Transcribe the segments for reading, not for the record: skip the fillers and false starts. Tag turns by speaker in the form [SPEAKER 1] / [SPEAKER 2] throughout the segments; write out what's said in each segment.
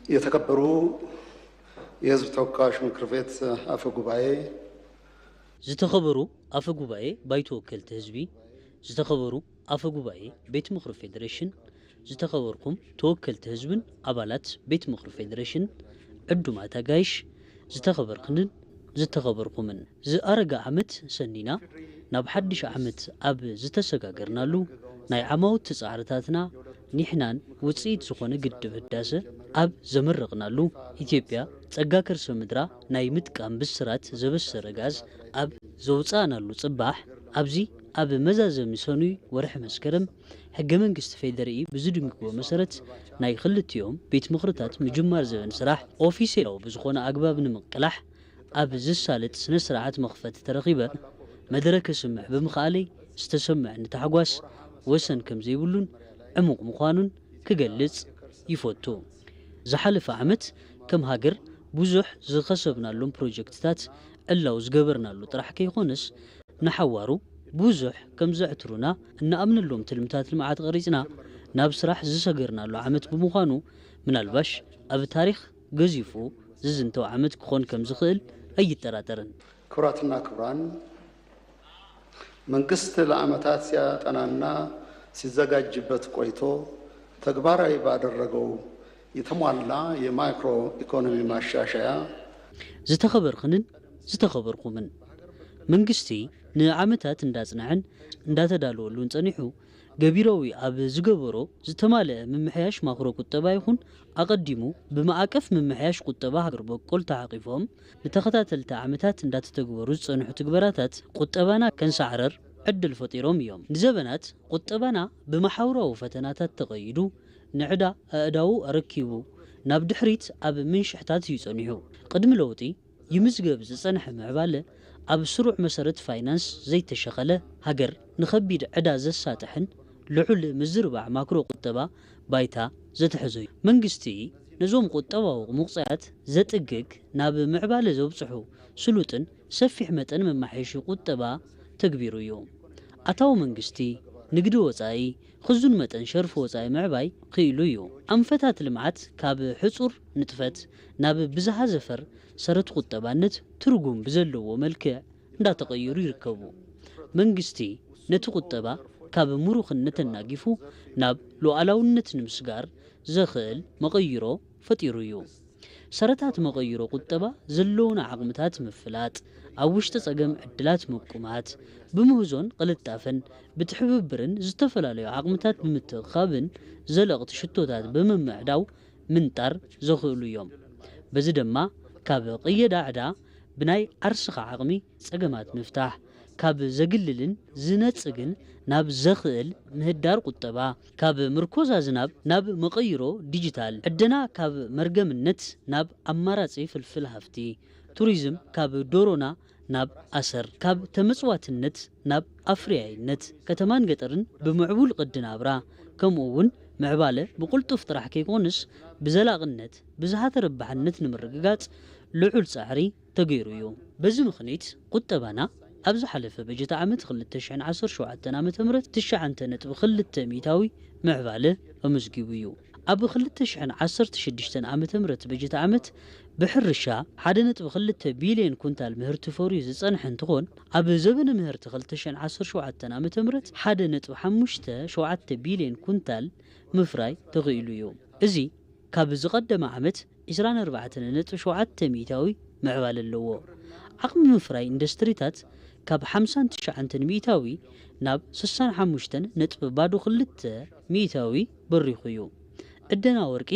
[SPEAKER 1] የተከበሩ የህዝብ ተወካዮች ምክር ቤት አፈ ጉባኤ፣
[SPEAKER 2] ዝተኸበሩ አፈ ጉባኤ ባይቶ ወከልቲ ህዝቢ፣ ዝተኸበሩ አፈ ጉባኤ ቤት ምክር ፌዴሬሽን፣ ዝተኸበርኩም ተወከልቲ ህዝብን አባላት ቤት ምክር ፌዴሬሽን፣ ዕዱማት አጋይሽ፣ ዝተኸበርክንን ዝተኸበርኩምን ዝአረጋ ዓመት ሰኒና ናብ ሓድሽ ዓመት ኣብ ዝተሰጋገርናሉ ናይ ዓማውት ጻዕርታትና ኒሕናን ውጽኢት ዝኾነ ግድብ ህዳሴ ኣብ ዘመረቕናሉ ኢትዮጵያ ጸጋ ከርሰ ምድራ ናይ ምጥቃም ብስራት ዘበሰረ ጋዝ ኣብ ዘውፃናሉ ጽባሕ ኣብዚ ኣብ መዛዘሚ ሰኑይ ወርሒ መስከረም ሕገ መንግስቲ ፌደራሊ ብዝድንግጎ መሰረት ናይ ክልቲኦም ቤት ምክርታት ምጅማር ዘበን ስራሕ ኦፊሴላዊ ብዝኾነ ኣግባብ ንምቅላሕ ኣብ ዝሳለጥ ስነ ስርዓት መኽፈት ተረኺበ መድረክ ስምዕ ብምኽኣለይ ዝተሰምዕ ንተሓጓስ ወሰን ከም ዘይብሉን ዕሙቕ ምዃኑን ክገልጽ ይፈቱ። ዝሓለፈ ዓመት ከም ሃገር ብዙሕ ዝኸሰብናሎም ፕሮጀክትታት ዕላው ዝገበርናሉ ጥራሕ ከይኾነስ ንሓዋሩ ብዙሕ ከም ዘዕትሩና እናኣምነሎም ትልምታት ልምዓት ቀሪጽና ናብ ስራሕ ዝሰገርናሉ ዓመት ብምዃኑ ምናልባሽ ኣብ ታሪክ ገዚፉ ዝዝንተው ዓመት ክኾን ከም ዝኽእል ኣይጠራጠርን።
[SPEAKER 1] ክቡራትና ክቡራን፣ መንግስት ለዓመታት ሲያጠናና ሲዘጋጅበት ቆይቶ ተግባራዊ ባደረገው የተሟላ የማክሮ ኢኮኖሚ ማሻሻያ
[SPEAKER 2] ዝተኸበርክንን ዝተኸበርኩምን መንግስቲ ንዓመታት እንዳጽናዕን እንዳተዳለወሉን ጸኒሑ ገቢራዊ ኣብ ዝገበሮ ዝተማልአ ምምሕያሽ ማክሮ ቁጠባ ይኹን ኣቀዲሙ ብማዕቀፍ ምምሕያሽ ቁጠባ ሃገር በቆል ተዓቂፎም ንተኸታተልቲ ዓመታት እንዳተተግበሩ ዝጸንሑ ትግበራታት ቁጠባና ከንሳዕረር ዕድል ፈጢሮም እዮም። ንዘበናት ቁጠባና ብማሕበራዊ ፈተናታት ተቐይዱ ንዕዳ ኣእዳው ኣረኪቡ ናብ ድሕሪት ኣብ ምንሽሕታት እዩ ጸኒሑ። ቅድሚ ለውጢ ይምዝገብ ዝጸንሐ ምዕባለ ኣብ ስሩዕ መሰረት ፋይናንስ ዘይተሸኸለ ሃገር ንኸቢድ ዕዳ ዘሳጥሕን ልዑል ምዝርባዕ ማክሮ ቁጠባ ባይታ ዘትሕዞ እዩ። መንግስቲ ነዞም ቁጠባዊ ምቑፅያት ዘጥግግ ናብ ምዕባለ ዘብፅሑ ስሉጥን ሰፊሕ መጠን መማሓየሺ ቁጠባ ተግቢሩ እዩ። ኣታዊ መንግስቲ ንግዲ ወፃኢ ክዙን መጠን ሸርፊ ወፃኢ ምዕባይ ክኢሉ እዩ። ኣንፈታት ልምዓት ካብ ሕጹር ንጥፈት ናብ ብዝሃ ዘፈር ሰረት ቁጠባነት ትርጉም ብዘለዎ መልክዕ እንዳተቐየሩ ይርከቡ። መንግስቲ ነቲ ቁጠባ ካብ ምሩኽነት እናጊፉ ናብ ሉዓላውነት ንምስጋር ዘኽእል መቐይሮ ፈጢሩ እዩ። ሰረታት መቐይሮ ቁጠባ ዘለውና ዓቕምታት ምፍላጥ ኣብ ውሽጢ ጸገም ዕድላት ምቁማት ብምህዞን ቅልጣፈን ብትሕብብርን ዝተፈላለዩ ዓቕምታት ብምትኻብን ዘለቕቲ ሽቶታት ብምምዕዳው ምንጣር ዘኽእሉ እዮም። በዚ ድማ ካብ ቅየዳ ዕዳ ብናይ ዓርስኻ ዓቕሚ ጸገማት ምፍታሕ ካብ ዘግልልን ዝነጽግን ናብ ዘኽእል ምህዳር ቁጠባ ካብ ምርኮዛ ዝናብ ናብ መቐይሮ ዲጂታል ዕድና ካብ መርገምነት ናብ ኣማራጺ ፍልፍል ሃፍቲ ቱሪዝም ካብ ዶሮና ናብ ኣሰር ካብ ተመጽዋትነት ናብ ኣፍርያይነት ከተማን ገጠርን ብምዕቡል ቅዲ ናብራ ከምኡ እውን ምዕባለ ብቁልጡፍ ጥራሕ ከይኮንስ ብዘላቕነት ብዝሃተ ረባሕነት ንምርግጋጽ ልዑል ጻዕሪ ተገይሩ እዩ። በዚ ምኽንያት ቁጠባና ኣብ ዝሓለፈ በጀት ዓመት 2017 ዓ.ም 9.2 ሚእታዊ ምዕባለ ኣመዝጊቡ እዩ። ኣብ 2016 ዓ.ም በጀት ዓመት ብሕርሻ 1.2 ቢልዮን ኩንታል ምህርቲ ፈርዩ ዝጸንሐ እንትኾን ኣብ ዘበነ ምህርቲ 2017 ዓ.ም 1.57 ቢልዮን ኩንታል ምፍራይ ተኽኢሉ እዩ። እዚ ካብ ዝቐደመ ዓመት 24.7 ሚእታዊ ምዕባለ ኣለዎ። ዓቕሚ ምፍራይ ኢንዱስትሪታት ካብ 59 ሚእታዊ ናብ 65.2 ሚእታዊ በሪኹ እዩ። ዕደና ወርቂ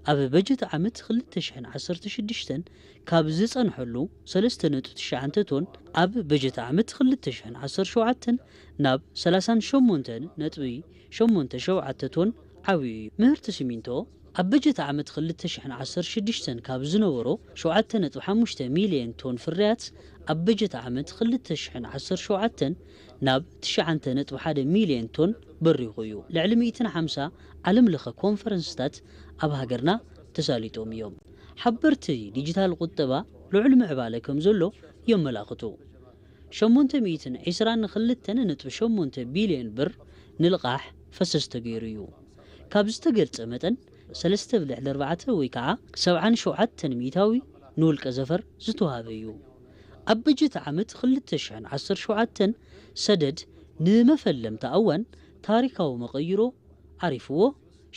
[SPEAKER 2] ኣብ በጀት ዓመት 2016 ካብ ዝጸንሐሉ 3.9 ቶን ኣብ በጀት ዓመት 2017 ናብ 38.87 ቶን ዓብዩ እዩ። ምህርቲ ሲሚንቶ ኣብ በጀት ዓመት 2016 ካብ ዝነበሮ 7.5 ሚልዮን ቶን ፍርያት ኣብ በጀት ዓመት 2017 ናብ 9.1 ሚልዮን ቶን በሪኹ እዩ። ልዕሊ 150 ዓለም ለኸ ኮንፈረንስታት ኣብ ሃገርና ተሳሊጦም እዮም። ሓበርቲ ዲጂታል ቁጠባ ልዑል ምዕባለ ከም ዘሎ የመላኽቱ። 822.8 ቢልዮን ብር ንልቓሕ ፈሰስ ተገይሩ እዩ። ካብ ዝተገልጸ መጠን 3.4 ወይ ከዓ 77 ሚታዊ ንውልቀ ዘፈር ዝተዋሃበዩ ኣብ በጀት ዓመት 2017 ሰደድ ንመፈለምታ እዋን ታሪካዊ መቀይሮ ዓሪፍዎ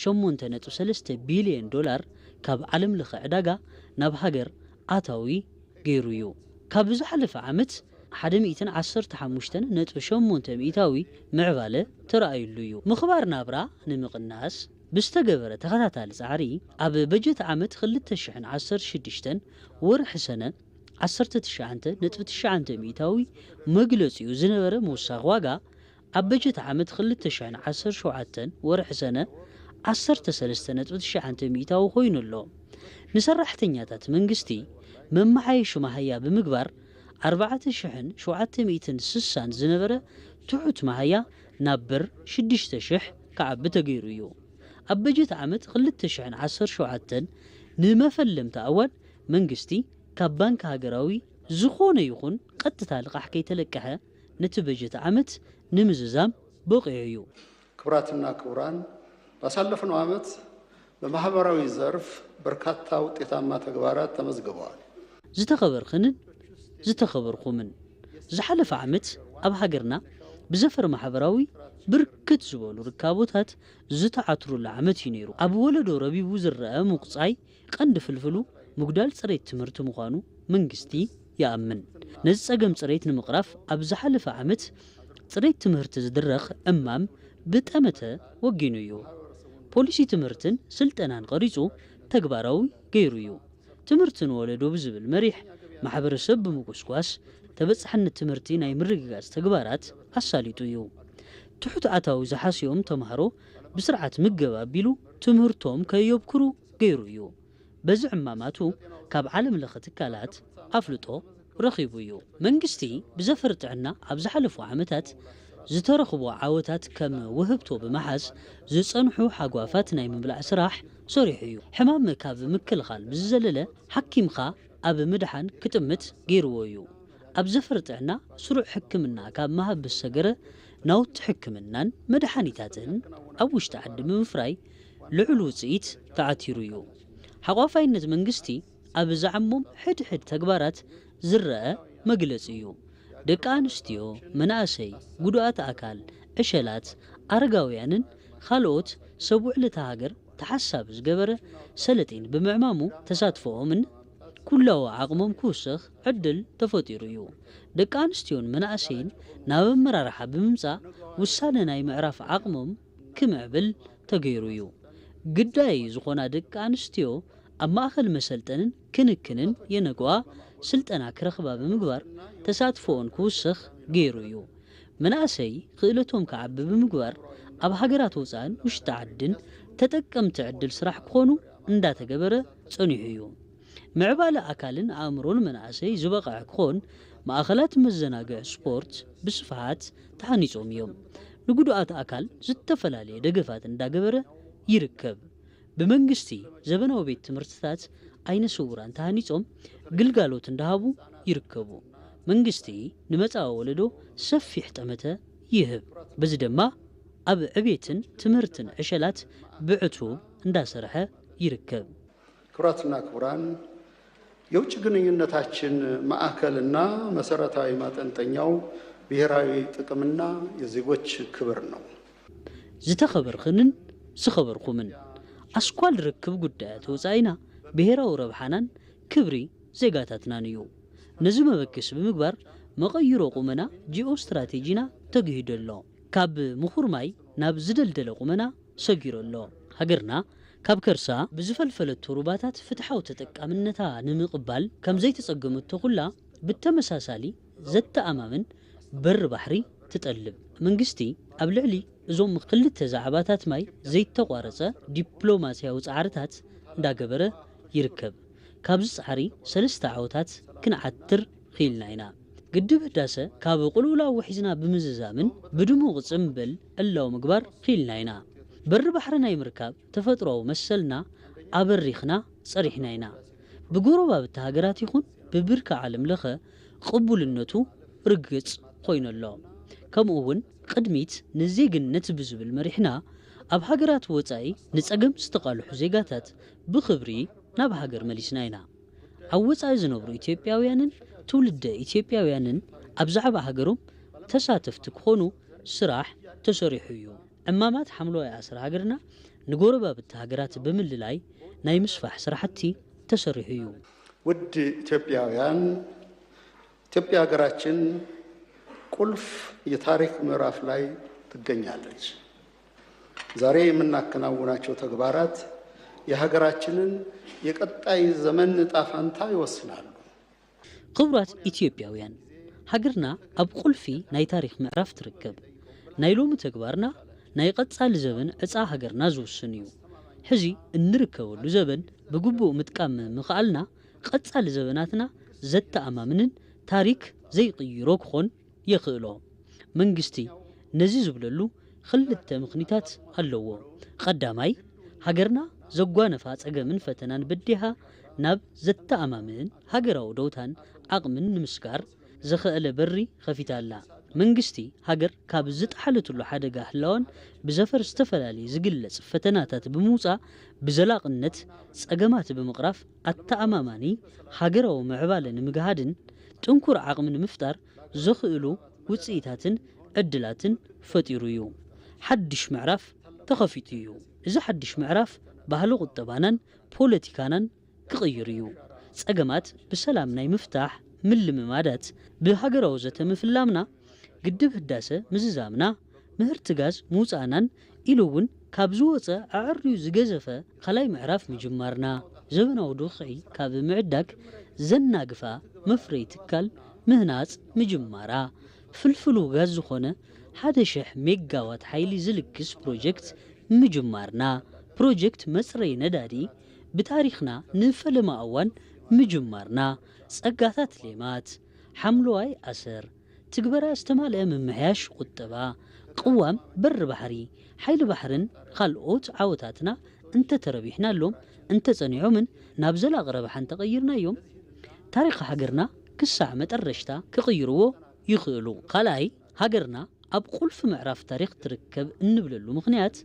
[SPEAKER 2] 8.3 ቢልዮን ዶላር ካብ ዓለም ለኸ ዕዳጋ ናብ ሃገር ኣታዊ ገይሩ እዩ ካብ ዝሓለፈ ዓመት 115.8 ሚታዊ ምዕባለ ተራእዩሉ እዩ ምኽባር ናብራ ንምቕናስ ብዝተገበረ ተኸታታሊ ጻዕሪ ኣብ በጀት ዓመት 2016 ወርሒ ሰነ 19.9 ሚታዊ መግለጺኡ ዝነበረ መውሳኽ ዋጋ ኣብ በጀት ዓመት 2017 ወርሒ ሰነ 13.9 ሚታዊ ኮይኑ ኣሎ ንሰራሕተኛታት መንግስቲ መማሓየሽ ማህያ ብምግባር 4760 ዝነበረ ትሑት ማህያ ናብ ብር 6000 ከዓቢ ተገይሩ እዩ ኣብ በጀት ዓመት 2017 ንመፈለምታ እዋን መንግስቲ ካብ ባንክ ሃገራዊ ዝኾነ ይኹን ቀጥታ ልቃሕ ከይተለቀሐ ነቲ በጀት ዓመት ንምዝዛም በቂዑ እዩ
[SPEAKER 1] ክቡራትና ክቡራን ባሳለፍነው ዓመት በማህበራዊ ዘርፍ በርካታ ውጤታማ ተግባራት ተመዝግበዋል
[SPEAKER 2] ዝተኸበርኩምን ዝሓለፈ ዓመት ኣብ ሃገርና ብዘፈር ማሕበራዊ ብርክት ዝበሉ ርካቦታት ዝተዓትሩሉ ዓመት እዩ ነይሩ ኣብ ወለዶ ረቢቡ ዝረአ ምቁፃይ ቀንዲ ፍልፍሉ ሙግዳል ጽሬት ትምህርቲ ምዃኑ መንግስቲ ይኣምን ነዚ ጸገም ጽሬት ንምቕራፍ ኣብ ዝሓለፈ ዓመት ጽሬት ትምህርቲ ዝድረኽ እማም ብጠመተ ወጊኑ እዩ ፖሊሲ ትምህርትን ስልጠናን ቀሪጹ ተግባራዊ ገይሩ እዩ ትምህርትን ወለዶ ብዝብል መሪሕ ማሕበረሰብ ብምቁስቋስ ተበጻሕነት ትምህርቲ ናይ ምርግጋጽ ተግባራት ኣሳሊጡ እዩ ትሑት ኣታዊ ዝሓስዮም ተምሃሮ ብስርዓት ምገባ ኣቢሉ ትምህርቶም ከየብክሩ ገይሩ እዩ በዚ ዕማማቱ ካብ ዓለም ለኸ ትካላት ኣፍልጦ ረኺቡ እዩ መንግስቲ ብዘፈር ጥዕና ኣብ ዝሓለፉ ዓመታት ዝተረኽቦ ዓወታት ከም ውህብቶ ብምሓዝ ዝጸንሑ ሓጓፋት ናይ ምምላእ ስራሕ ሰሪሑ እዩ ሕማም ካብ ምክልኻል ብዝዘለለ ሓኪምኻ ኣብ ምድሓን ክጥምት ገይርዎ እዩ ኣብ ዘፈር ጥዕና ስሩዕ ሕክምና ካብ መሃብ ዝሰገረ ናውቲ ሕክምናን መድሓኒታትን ኣብ ውሽጢ ዓዲ ብምፍራይ ልዑል ውፅኢት ተዓቲሩ እዩ ሓቋፋይነት መንግስቲ ኣብ ዝዓሞም ሕድሕድ ተግባራት ዝረአ መግለፂ እዩ ደቂ ኣንስትዮ መናእሰይ ጉዱኣት ኣካል ዕሸላት ኣረጋውያንን ካልኦት ሰብውዕለታ ሃገር ተሓሳቢ ዝገበረ ሰለጤን ብምዕማሙ ተሳትፎኦምን ኩላዊ ዓቕሞም ክውስኽ ዕድል ተፈጢሩ እዩ ደቂ ኣንስትዮን መናእሰይን ናብ ኣመራርሓ ብምምጻእ ውሳነ ናይ ምዕራፍ ዓቕሞም ክምዕብል ተገይሩ እዩ ግዳይ ዝኾና ደቂ ኣንስትዮ ኣብ ማእኸል መሰልጠንን ክንክንን የነግዋ ስልጠና ክረኽባ ብምግባር ተሳትፎኦን ክውስኽ ገይሩ እዩ መናእሰይ ክእለቶም ከዓቢ ብምግባር ኣብ ሃገራት ወፃእን ውሽጢ ዓድን ተጠቀምቲ ዕድል ስራሕ ክኾኑ እንዳተገበረ ጸኒሑ እዩ ምዕባለ ኣካልን ኣእምሮን መናእሰይ ዝበቕዐ ክኾን ማእኸላት መዘናግዕ ስፖርት ብስፍሓት ተሃኒጾም እዮም ንጉዱኣት ኣካል ዝተፈላለየ ደገፋት እንዳገበረ ይርከብ ብመንግስቲ ዘበናዊ ቤት ትምህርትታት ኣይነ ስውራን ተሃኒጾም ግልጋሎት እንዳሃቡ ይርከቡ መንግስቲ ንመጻኢ ወለዶ ሰፊሕ ጠመተ ይህብ በዚ ድማ ኣብ ዕቤትን ትምህርትን ዕሸላት ብዕቱብ እንዳሰርሐ ይርከብ
[SPEAKER 1] ክቡራትና ክቡራን የውጭ ግንኙነታችን ማዕከልና መሰረታዊ ማጠንጠኛው ብሔራዊ ጥቅምና የዜጎች ክብር ነው
[SPEAKER 2] ዝተኸበርክንን ዝኸበርኩምን ኣስኳል ርክብ ጉዳያት ወፃኢና ብሔራዊ ረብሓናን ክብሪ ዜጋታትናን እዩ ነዚ መበክስ ብምግባር መቐይሮ ቁመና ጂኦ ስትራቴጂና ተግሂዱ ኣሎ ካብ ምኹር ማይ ናብ ዝደልደለ ቁመና ሰጊሩ ኣሎ ሃገርና ካብ ከርሳ ብዝፈልፈለቶ ሩባታት ፍትሓዊ ተጠቃምነታ ንምቕባል ከም ዘይተጸገመቶ ኩላ ብተመሳሳሊ ዘተኣማምን በር ባሕሪ ትጠልብ መንግስቲ ኣብ ልዕሊ እዞም ክልተ ዛዕባታት ማይ ዘይተቋረጸ ዲፕሎማስያዊ ጻዕርታት እንዳገበረ ይርከብ ካብዚ ጻዕሪ 3 ዓወታት ክንዓትር ኺልና ኢና ግድብ ህዳሰ ካብ ቁልውላዊ ውሒዝና ብምዝዛምን ብድሙቕ ጽምብል ዕላው ምግባር ኺልና ኢና በር ባሕሪ ናይ ምርካብ ተፈጥሮዊ መሰልና ኣበሪኽና ጸሪሕና ኢና ብጎረባብቲ ሃገራት ይኹን ብብርካ ዓለም ለኸ ቅቡልነቱ ርግጽ ኮይኑ ኣሎ ከምኡ እውን ቅድሚት ንዜግነት ብዝብል መሪሕና ኣብ ሃገራት ወፃኢ ንጸገም ዝተቃልሑ ዜጋታት ብኽብሪ ናብ ሃገር መሊስናይና ኣብ ወፃኢ ዝነብሩ ኢትዮጵያውያንን ትውልደ ኢትዮጵያውያንን ኣብ ዛዕባ ሃገሮም ተሳተፍቲ ክኾኑ ስራሕ ተሰሪሑ እዩ ዕማማት ሓምለዋይ ኣሰር ሃገርና ንጎረባብቲ ሃገራት ብምልላይ ናይ ምስፋሕ ስራሕቲ ተሰሪሑ እዩ
[SPEAKER 1] ውድ ኢትዮጵያውያን ኢትዮጵያ ሀገራችን ቁልፍ የታሪክ ምዕራፍ ላይ ትገኛለች ዛሬ የምናከናውናቸው ተግባራት የሀገራችንን የቀጣይ ዘመን ዕጣ ፈንታ ይወስናሉ
[SPEAKER 2] ክቡራት ኢትዮጵያውያን ሃገርና ኣብ ቁልፊ ናይ ታሪክ ምዕራፍ ትርከብ ናይ ሎሚ ተግባርና ናይ ቀጻሊ ዘበን ዕጻ ሃገርና ዝውስን እዩ ሕዚ እንርከበሉ ዘበን ብግቡእ ምጥቃም ምኽኣልና ቀጻሊ ዘበናትና ዘተኣማምንን ታሪክ ዘይቅይሮ ክኾን ይኽእሎ መንግስቲ ነዚ ዝብለሉ ክልተ ምኽንያታት ኣለዎ ቀዳማይ ሃገርና ዘጓነፋ ጸገምን ፈተናን በዲሃ ናብ ዘተኣማምን ሃገራዊ ደውታን ዓቕምን ንምስጋር ዘኽእለ በሪ ከፊታላ መንግስቲ ሃገር ካብ ዝጣሓለትሉ ሓደጋ ህላወን ብዘፈር ዝተፈላለዩ ዝግለጽ ፈተናታት ብምውፃእ ብዘላቕነት ጸገማት ብምቕራፍ ኣተኣማማኒ ሃገራዊ ምዕባለ ንምግሃድን ጥንኩር ዓቕሚ ንምፍጣር ዘኽእሉ ውፅኢታትን ዕድላትን ፈጢሩ እዩ ሓድሽ ምዕራፍ ተኸፊቱ እዩ እዚ ሓድሽ ምዕራፍ ባህሊ ቁጠባናን ፖለቲካናን ክቕይር እዩ ጸገማት ብሰላም ናይ ምፍታሕ ምልምማዳት ብሃገራዊ ዘተ ምፍላምና ግድብ ህዳሰ ምዝዛምና ምህርቲ ጋዝ ምውፃእናን ኢሉ እውን ካብ ዝወፀ ኣዕርዩ ዝገዘፈ ካልኣይ ምዕራፍ ምጅማርና ዘበናዊ ድኽዒ ካብ ምዕዳግ ዘናግፋ መፍረይ ትካል ምህናፅ ምጅማራ ፍልፍሉ ጋዝ ዝኾነ 1,000 ሜጋዋት ሓይሊ ዝልግስ ፕሮጀክት ምጅማርና ፕሮጀክት መጽረይ ነዳዲ ብታሪኽና ንፈለማ እዋን ምጅማርና ጸጋታት ሌማት ሓምለዋይ ኣሰር ትግበራ ዝተማልአ ምምሕያሽ ቁጠባ ቅዋም በር ባሕሪ ሓይሊ ባሕርን ካልኦት ዓወታትና እንተተረቢሕናሎም እንተጸኒዖምን ናብ ዘላቕ ረብሓ እንተቐይርናዮም ታሪኽ ሃገርና ክሳዕ መጠረሽታ ክቕይርዎ ይኽእሉ ካልኣይ ሃገርና ኣብ ቁልፊ ምዕራፍ ታሪክ ትርከብ እንብለሉ ምኽንያት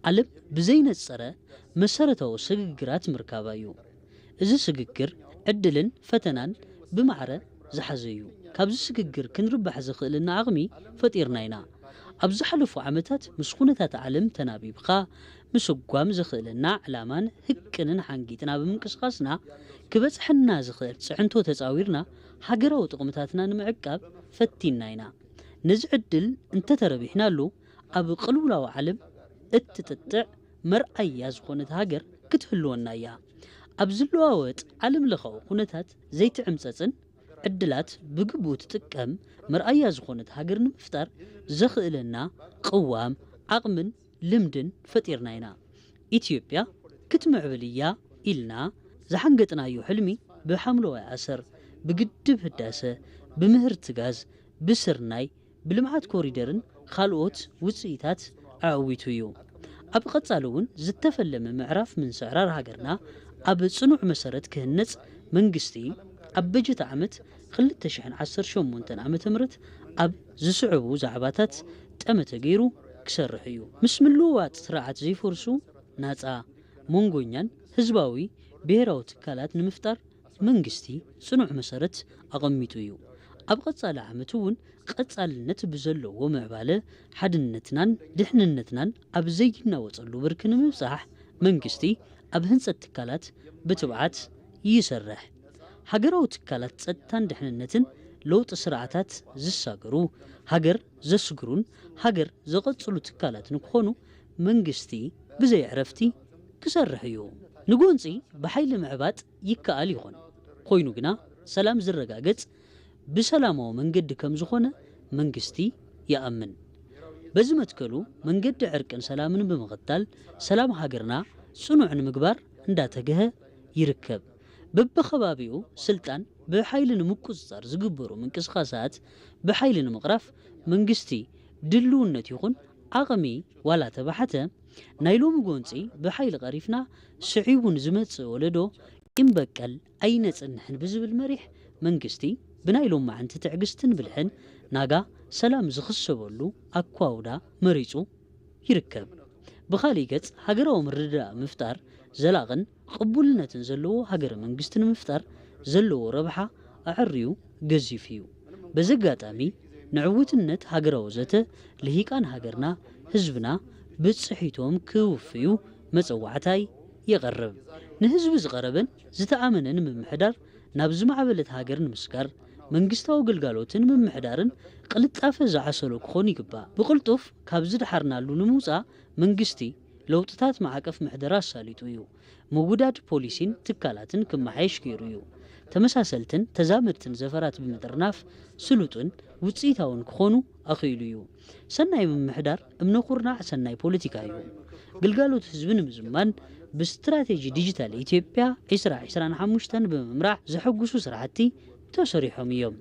[SPEAKER 2] ዓለም ብዘይነጸረ መሰረታዊ ስግግራት ምርካባ እዩ እዚ ስግግር ዕድልን ፈተናን ብማዕረ ዝሓዘ እዩ ካብዚ ስግግር ክንርባሕ ዝኽእልና ዓቕሚ ፈጢርና ኢና ኣብ ዝሓለፉ ዓመታት ምስ ኩነታት ዓለም ተናቢብኻ ምስጓም ዝኽእልና ዕላማን ህቅንን ሓንጊጥና ብምንቅስቓስና ክበጽሐና ዝኽእል ጽዕንቶ ተጻዊርና ሃገራዊ ጥቕምታትና ንምዕቃብ ፈቲና ኢና ነዚ ዕድል እንተተረቢሕናሉ ኣብ ቅልውላዊ ዓለም እትጥጥዕ መርኣያ ዝኾነት ሃገር ክትህልወና እያ ኣብ ዝለዋወጥ ዓለም ለኻዊ ኩነታት ዘይትዕምፀፅን ዕድላት ብግቡእ ትጥቀም መርኣያ ዝኾነት ሃገር ንምፍጣር ዘኽእለና ቅዋም ዓቕምን ልምድን ፈጢርና ኢና ኢትዮጵያ ክትምዕብል እያ ኢልና ዝሓንገጥናዮ ሕልሚ ብሓምለዋይ ኣሰር ብግድብ ህዳሰ ብምህርቲ ጋዝ ብስርናይ ብልምዓት ኮሪደርን ካልኦት ውፅኢታት ኣዕዊቱ እዩ ኣብ ቀጻሊ እውን ዝተፈለመ ምዕራፍ ምንስዕራር ሃገርና ኣብ ጽኑዕ መሰረት ክህነጽ መንግስቲ ኣብ በጀት ዓመት 2018 ዓመተ ምህረት ኣብ ዝስዕቡ ዛዕባታት ጠመተ ገይሩ ክሰርሕ እዩ ምስ ምልውዋጥ ስርዓት ዘይፈርሱ ናፃ መንጎኛን ህዝባዊ ብሔራዊ ትካላት ንምፍጣር መንግስቲ ጽኑዕ መሰረት ኣቐሚጡ እዩ ኣብ ቀጻሊ ዓመት እውን ቀጻልነት ብዘለዎ ምዕባለ ሓድነትናን ድሕንነትናን ኣብ ዘይናወፀሉ ብርኪ ንምብጻሕ መንግስቲ ኣብ ህንፀት ትካላት ብትብዓት ይሰርሕ ሃገራዊ ትካላት ጸጥታን ድሕንነትን ለውጢ ስርዓታት ዝሳገሩ ሃገር ዘስግሩን ሃገር ዘቐጽሉ ትካላት ንክኾኑ መንግስቲ ብዘይ ዕረፍቲ ክሰርሕ እዩ ንጎንፂ ብሓይሊ ምዕባጥ ይከኣል ይኾን ኮይኑ ግና ሰላም ዝረጋገጽ ብሰላማዊ መንገዲ ከም ዝኾነ መንግስቲ ይኣምን በዚ መትከሉ መንገዲ ዕርቅን ሰላምን ብምኽታል ሰላም ሃገርና ጽኑዕ ንምግባር እንዳተገሀ ይርከብ በብኸባቢኡ ስልጣን ብሓይሊ ንምቁፅጻር ዝግበሩ ምንቅስቓሳት ብሓይሊ ንምቕራፍ መንግስቲ ድልውነት ይኹን ዓቕሚ ዋላ ተባሕተ ናይ ሎሚ ጎንፂ ብሓይሊ ቀሪፍና ስዒቡን ዝመጽእ ወለዶ ይንበቀል ኣይነጽንሕን ብዝብል መሪሕ መንግስቲ ብናይ ሎም መዓንቲ ትዕግስትን ብልሕን ናጋ ሰላም ዝኽሰበሉ ኣኳውዳ መሪጹ ይርከብ بخالي قص هاجرو مردا مفتار زلاغن قبولنتن زلو هاجر منجستن مفتار زلو ربحة أعريو جزيفيو بزقاتامي نعوتنت هاجرو زته لهيكان هاجرنا حزبنا بتصحيتهم كوفيو مصوعتاي يقرب نحزب زقربن زتآمنن ممحدار نابز معبلت هاجرن مسكر منجستاو قلقالوتن ممحدارن قلطافه زعسلو كخون يقبا بقلطوف كابز دحرنالو نموصا منجستي لوطታት معاقف محدرات ساليتويو موجودات بوليسين تكالاتن كمحيش كيرويو تمساسلتن تزامرتن زفرات بمدرناف سلوطن وصيتاون كخونو اخيليو سناي ممحدار امنقرنا سناي بوليتيكايو قلقالوت حزبن مزمان باستراتيجي ديجيتال إثيوبيا 2025 بممراح زحقسو سرعتي تسريحهم يوم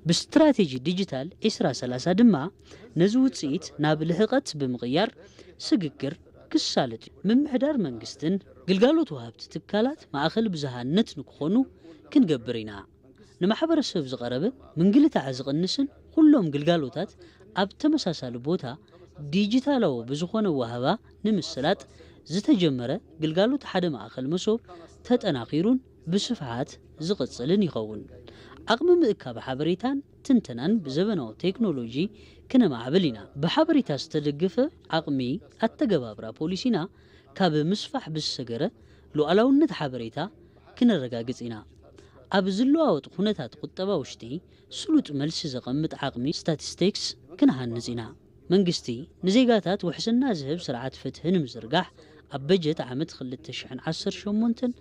[SPEAKER 2] باستراتيجي ديجيتال 2030 دما نزوت صيت ناب لحقت بمغيار سققر كسالت ممحدار منجستن قلقالوت وهبت تكالات مع اخل بزهانت نكخونو كنقبرينا نمحبر السوف زقربه من قلت عزق النسن كلهم قلقالوتات اب تمساسال بوتا ديجيتالو بزخونه وهبا نمسلات زتجمره قلقالوت حدا مع اخل مسوب تتناقيرون بسفحات زقصلن يخون عقم مئكا بحبريتان تنتنان بزبنو تكنولوجي كنا معبلنا بحبريتا استدقفه عقمي التقبابرا بوليسينا كاب مسفح بالسجرة لو ألاونت حبريتا كنا رقاقزينا أبزلو أوت خونتات قطبا وشتي سلوت ملس زقمت عقمي ستاتستيكس كنا هنزينا منقستي نزيقاتات وحسنا زهب سرعات فتهن مزرقاح أبجت عمد خلت تشحن 10 شمونتن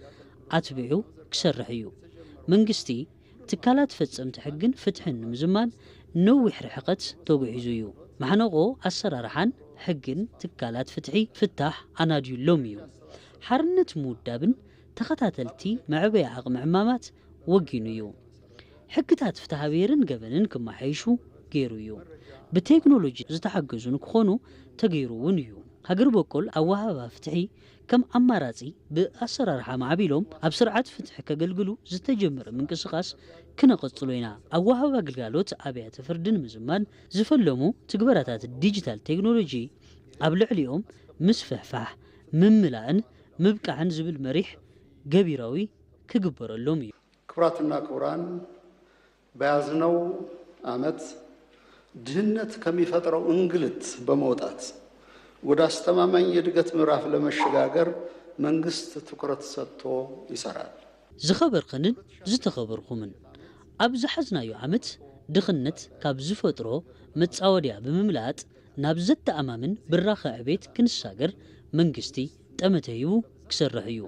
[SPEAKER 2] أتبعو كسرحيو منقستي تكالات فتسم تحقن فتحن مزمان نوح رحقت توقعيزيو محنقو السرارحان حقن تكالات فتحي فتح أناديو لوميو حرنت مودابن تخطاتلتي معبي عقم عمامات وقينيو حقتات فتحابيرن قبنن كما حيشو قيرويو بتكنولوجي زتحقزون كخونو تغيرونيو هاجر بقول أوها فتحي كم أماراتي بأسرار معبيلهم أبسرعة فتح كقلقلو زتجمر من قصقاس كنا قصلوينا أوها وقلقالوت أبيات فردن مزمان زفلمو تقبراتات الديجيتال تكنولوجي قبل عليهم مسفحفح مملان مبقى عن زبل مريح قبيراوي كقبر اللومي
[SPEAKER 1] كبراتنا كوران بيازنو آمت دهنت كمي فترة انقلت بموتات ወደ አስተማማኝ የድገት ምዕራፍ ለመሸጋገር መንግስት ትኩረት ሰጥቶ ይሰራል
[SPEAKER 2] ዝኸበር ኸንን ዝተኸበርኩምን ኣብ ዝሓዝናዮ ዓመት ድኽነት ካብ ዝፈጥሮ መጻወድያ ብምምላጥ ናብ ዘተኣማምን ብራኸ ዕቤት ክንሳገር መንግስቲ ጠመተዩ ክሰርሕ እዩ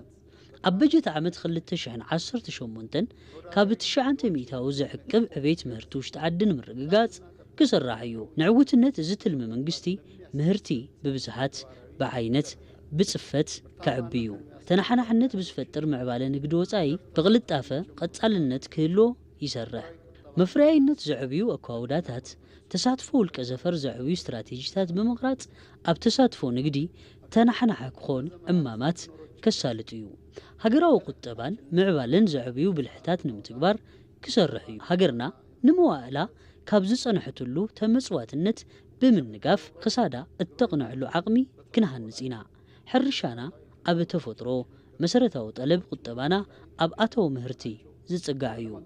[SPEAKER 2] ኣብ በጀት ዓመት 2018 ካብ 900 ዝዕቅብ ዕቤት ምህርቲ ውሽጢ ዓድን ምርግጋጽ كسرح يو نعوتنت زتلم منجستي مهرتي ببزحات بعينت بصفت كعبيو تنحنا حنت بزفتر معباله نقدو وصاي بغلط طافه قصالنت كهلو يسرح مفرينت زعبيو اكاوداتات تساتفو الكزفر زعبيو استراتيجيات بمقراط اب تساتفو نقدي تنحنا حكون امامات كسالتيو هاجراو قطبان معبالن زعبيو بالحتات نمتكبار كسرحيو هاجرنا نموالا كابز صنحتلو تمصواتنت بمنقاف خسادا اتقنعلو عقمي كنهنصينا حرشانا اب تفطرو مسرتاو طلب قطبانا اب اتو مهرتي زصقاعيو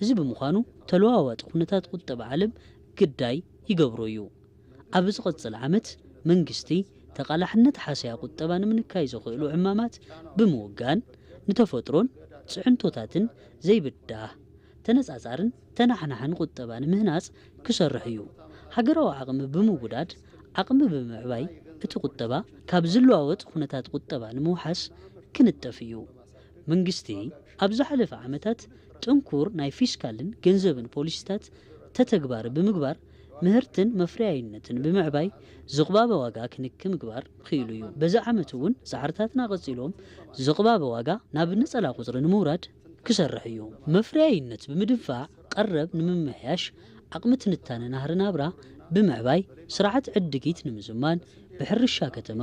[SPEAKER 2] እዚ بمخانو تلواوات خنتات قطب عالم قداي يقبرويو اب ዝقጽل ዓመት መንግስቲ ተቃላሕነት ሓሰያ ቁጠባን ምንካይ ዘኽእሉ ዕማማት ብምውጋን ንተፈጥሮን ጽዕንቶታትን ዘይብዳህ ተነጻጻርን ተናሕናሕን ቁጠባን ምህናጽ ክሰርሕ እዩ ሃገራዊ ዓቕሚ ብምውዳድ ዓቕሚ ብምዕባይ እቲ ቁጠባ ካብ ዝለዋወጥ ኩነታት ቁጠባ ንምውሓስ ክንጠፍ እዩ መንግስቲ ኣብ ዝሓለፈ ዓመታት ጥንኩር ናይ ፊስካልን ገንዘብን ፖሊሲታት ተተግባር ብምግባር ምህርትን መፍረያይነትን ብምዕባይ ዝቕባበ ዋጋ ክንክም ምግባር ኺኢሉ እዩ በዛ ዓመት እውን ጻዕርታትና ቀጺሎም ዝቕባበ ዋጋ ናብ ነጸላ ቁጽሪ ንምውራድ ክሰርሕ እዩ መፍረያይነት ብምድፋዕ ቀረብ ንምምሕያሽ ዓቕሚ ትንታነ ናህሪ ናብራ ብምዕባይ ስርዓት ዕድጊት ንምዝማን ብሕርሻ ከተማ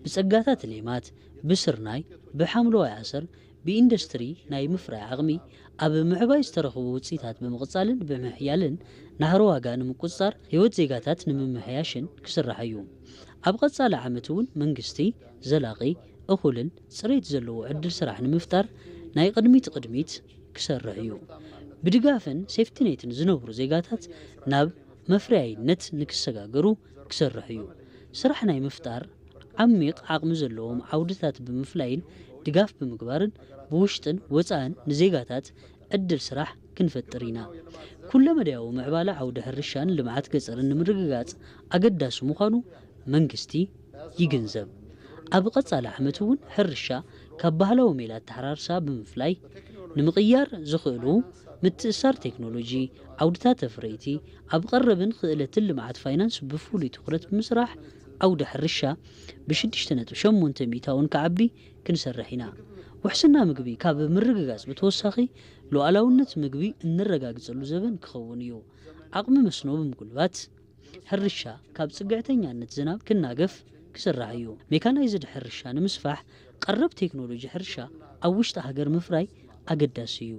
[SPEAKER 2] ብጸጋታት ሌማት ብስርናይ ብሓምለዋይ ዓሰር بإندستري ناي مفرع عقمي أب معباي استرخو وصيتات بمقصالن بمحيالن نهر واغا نمقصار هيوت زيغاتات نممحياشن كسرحيو ኣብ ቀጻሊ ዓመት እውን መንግስቲ ዘላቂ እኹልን ጽሬት ዘለዎ ዕድል ስራሕ ንምፍጣር ናይ ቅድሚት ክሰርሕ እዩ። ብድጋፍን ሴፍቲኔትን ዝነብሩ ዜጋታት ናብ መፍርያይነት ንክሰጋገሩ ክሰርሕ እዩ። ስራሕ ናይ ምፍጣር ዓሚቕ ዓቕሚ ዘለዎም ዓውድታት ብምፍላይን ድጋፍ ብምግባርን ብውሽጥን ወፃእን ንዜጋታት ዕድል ስራሕ ክንፈጥር ኢና። ኩለ መድያዊ ምዕባለ ዓውደ ሕርሻን ልምዓት ገጠርን ንምርግጋጽ ኣገዳሲ ምዃኑ መንግስቲ ይግንዘብ። ኣብ ቀጻሊ ዓመት እውን ሕርሻ ካብ ባህላዊ ሜላ ኣተሓራርሳ ብምፍላይ ንምቕያር ዝኽእሉ ምትእስሳር ቴክኖሎጂ ዓውድታት ኣፍረይቲ ኣብ ቀረብን ክእለትን ልምዓት ፋይናንስ ብፍሉይ ትኩረት ብምስራሕ ዓውደ ሕርሻ ብ6.8 ሚእታውን ከዓቢ ክንሰርሕ ኢና። ውሕስና ምግቢ ካብ ምርግጋጽ ብተወሳኺ ሉዓላውነት ምግቢ እንረጋግጸሉ ዘበን ክኸውን እዩ። ዓቕሚ መስኖ ብምጉልባት ሕርሻ ካብ ጽግዕተኛነት ዝናብ ክናገፍ ክስራሕ እዩ። ሜካናይዝድ ሕርሻ ንምስፋሕ ቀረብ ቴክኖሎጂ ሕርሻ ኣብ ውሽጢ ሃገር ምፍራይ ኣገዳሲ እዩ።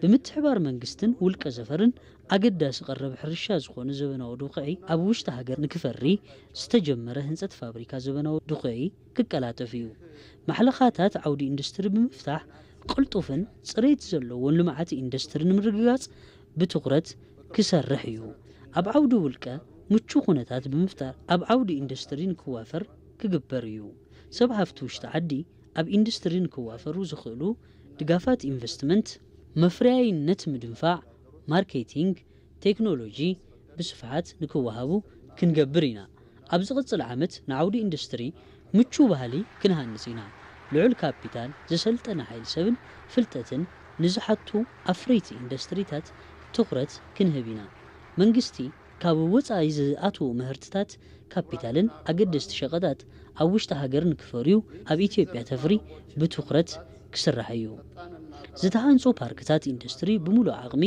[SPEAKER 2] ብምትሕባር መንግስትን ውልቀ ዘፈርን ኣገዳሲ ቀረብ ሕርሻ ዝኾነ ዘበናዊ ድኹዒ ኣብ ውሽጢ ሃገር ንክፈሪ ዝተጀመረ ህንፀት ፋብሪካ ዘበናዊ ድኹዒ ክቀላጠፍ እዩ። ማሕለኻታት ዓውዲ ኢንዱስትሪ ብምፍታሕ ቅልጡፍን ጽሬት ዘለዎን ልምዓት ኢንዱስትሪ ንምርግጋጽ ብትኩረት ክሰርሕ እዩ። ኣብ ዓውዲ ውልቀ ምቹ ኩነታት ብምፍጣር ኣብ ዓውዲ ኢንዱስትሪ ንክዋፈር ክግበር እዩ። ሰብ ሃፍቲ ውሽጢ ዓዲ ኣብ ኢንዱስትሪ ንክዋፈሩ ዝኽእሉ ድጋፋት ኢንቨስትመንት መፍርያይነት ምድንፋዕ ማርኬቲንግ ቴክኖሎጂ ብስፍሓት ንክወሃቡ ክንገብር ኢና። ኣብ ዝቕጽል ዓመት ንዓውዲ ኢንዱስትሪ ምቹ ባህሊ ክንሃንጽ ኢና። ልዑል ካፒታል ዘሰልጠነ ሓይሊ ሰብን ፍልጠትን ንዝሓቱ ኣፍረይቲ ኢንዱስትሪታት ትኩረት ክንህብ ኢና። መንግስቲ ካብ ወፃኢ ዝኣትዉ ምህርትታት ካፒታልን ኣገደስቲ ሸቐጣት ኣብ ውሽጢ ሃገር ንክፈርዩ ኣብ ኢትዮጵያ ተፍሪ ብትኩረት ክስራሕ እዩ። ዝተሃንጹ ፓርክታት ኢንዱስትሪ ብምሉእ ዓቕሚ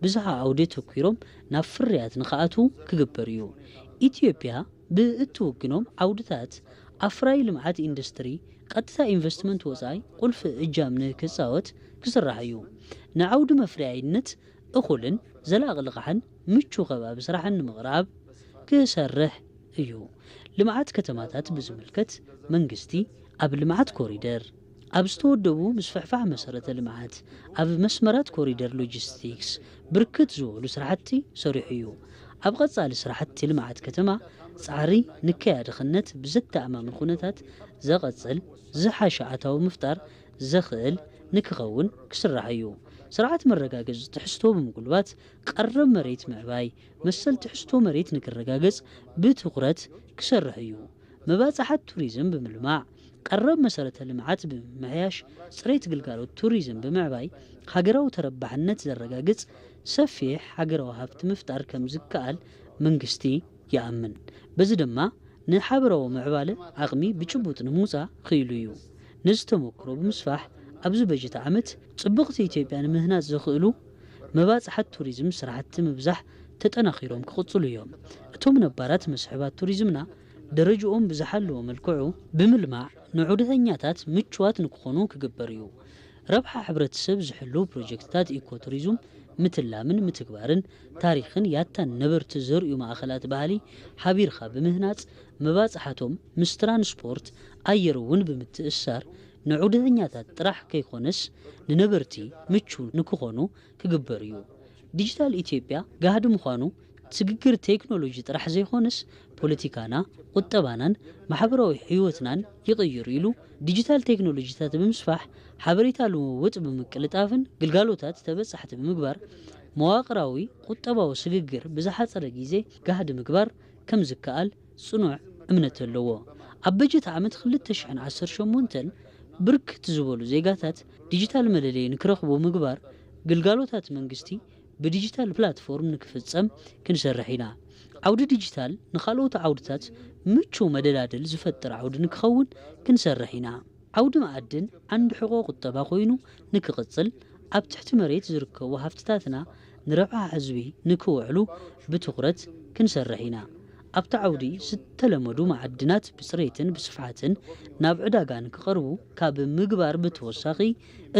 [SPEAKER 2] ብዝሓ ዓውደ ተኲሮም ናብ ፍርያት ንኽኣትዉ ክግበር እዩ። ኢትዮጵያ ብእትውግኖም ዓውድታት ኣፍራይ ልምዓት ኢንዱስትሪ ቀጥታ ኢንቨስትመንት ወፃኢ ቁልፊ እጃም ንክጻወት ክስራሕ እዩ። ንዓውዲ መፍርያይነት እኹልን ዘላቒ ልቕሓን ምቹ ከባቢ ስራሕን ንምቕራብ ክሰርሕ እዩ። ልምዓት ከተማታት ብዝምልከት መንግስቲ ኣብ ልምዓት ኮሪደር ኣብ ዝተወደቡ ምስፍሕፋሕ መሰረተ ልምዓት ኣብ መስመራት ኮሪደር ሎጂስቲክስ ብርክት ዝበሉ ስራሕቲ ሰሪሑ እዩ። ኣብ ቀጻሊ ስራሕቲ ልምዓት ከተማ ጻዕሪ ንከያድኽነት ብዘተኣማምን ኩነታት ዘቐጽል ዝሓሸ ኣታዊ ምፍጣር ዘኽእል ንክኸውን ክስራሕ እዩ። ስርዓት መረጋገጽ ትሕዝቶ ብምጉልባት ቀረብ መሬት ምዕባይ መሰል ትሕዝቶ መሬት ንክረጋገጽ ብትኩረት ክሰርሕ እዩ። መባጻሕት ቱሪዝም ብምልማዕ ቀረብ መሰረተ ልምዓት ብምምሕያሽ ጽሬት ግልጋሎት ቱሪዝም ብምዕባይ ሃገራዊ ተረባሕነት ዘረጋግጽ ሰፊሕ ሃገራዊ ሃብቲ ምፍጣር ከም ዝከኣል መንግስቲ ይኣምን። በዚ ድማ ንሓበራዊ ምዕባለ ዓቕሚ ብጭቡጥ ንምውፃእ ክኢሉ እዩ። ነዚ ተመክሮ ብምስፋሕ ኣብዚ በጀት ዓመት ጽብቕቲ ኢትዮጵያ ንምህናጽ ዘኽእሉ መባጻሕት ቱሪዝም ስራሕቲ ምብዛሕ ተጠናኺሮም ክቕጽሉ እዮም። እቶም ነባራት መስሕባት ቱሪዝምና ደረጃኦም ብዝሓለወ መልክዑ ብምልማዕ ንዑደተኛታት ምቹዋት ንክኾኑ ክግበር እዩ። ረብሓ ሕብረተሰብ ዝሕሉ ፕሮጀክትታት ኢኮቱሪዝም ምትላምን ምትግባርን ታሪኽን ያታን ነበርቲ ዘርእዩ ማእኸላት ባህሊ ሓቢርኻ ብምህናጽ መባጻሕቶም ምስ ትራንስፖርት ኣየር እውን ብምትእስሳር ንዑደተኛታት ጥራሕ ከይኮነስ ንነበርቲ ምቹ ንክኾኑ ክግበር እዩ። ዲጂታል ኢትዮጵያ ጋህዲ ምዃኑ ትግግር ቴክኖሎጂ ጥራሕ ዘይኮነስ ፖለቲካና ቁጠባናን ማሕበራዊ ህይወትናን ይቕይር ኢሉ ዲጂታል ቴክኖሎጂታት ብምስፋሕ ሓበሬታ ልውውጥ ብምቅልጣፍን ግልጋሎታት ተበጻሕቲ ብምግባር መዋቕራዊ ቁጠባዊ ስግግር ብዝሓፀረ ግዜ ጋህዲ ምግባር ከም ዝከኣል ጽኑዕ እምነት ኣለዎ። ኣብ በጀት ዓመት 2018 ብርክት ዝበሉ ዜጋታት ዲጂታል መለለይ ንክረኽቡ ምግባር ግልጋሎታት መንግስቲ ብዲጂታል ፕላትፎርም ንክፍጸም ክንሰርሕ ኢና። ዓውዲ ዲጂታል ንኻልኦት ዓውድታት ምቹ መደላድል ዝፈጥር ዓውዲ ንክኸውን ክንሰርሕ ኢና። ዓውዲ ማዕድን ዓንዲ ሕቆ ቁጠባ ኮይኑ ንክቕጽል ኣብ ትሕቲ መሬት ዝርከቡ ሃፍትታትና ንረብሓ ህዝቢ ንክውዕሉ ብትኩረት ክንሰርሕ ኢና። ኣብታ ዓውዲ ዝተለመዱ ማዕድናት ብፅሬትን ብስፍሓትን ናብ ዕዳጋን ክቐርቡ ካብ ምግባር ብተወሳኺ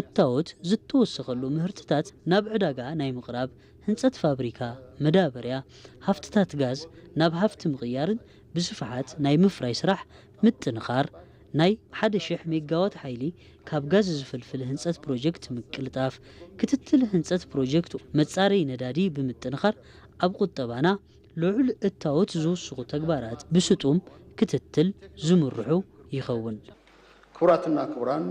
[SPEAKER 2] እታወት ዝተወሰኸሉ ምህርትታት ናብ ዕዳጋ ናይ ምቕራብ ህንፀት ፋብሪካ መዳበርያ ሃፍትታት ጋዝ ናብ ሃፍቲ ምቕያርን ብስፍሓት ናይ ምፍራይ ስራሕ ምጥንኻር ናይ 1000 ሜጋዋት ሓይሊ ካብ ጋዝ ዝፍልፍል ህንፀት ፕሮጀክት ምቅልጣፍ ክትትል ህንፀት ፕሮጀክት መጻረይ ነዳዲ ብምጥንኻር ኣብ ቁጠባና ልዑል እታወት ዝውስኹ ተግባራት ብስጡም ክትትል ዝምርሑ ይኸውን።
[SPEAKER 1] ክቡራትና ክቡራን፣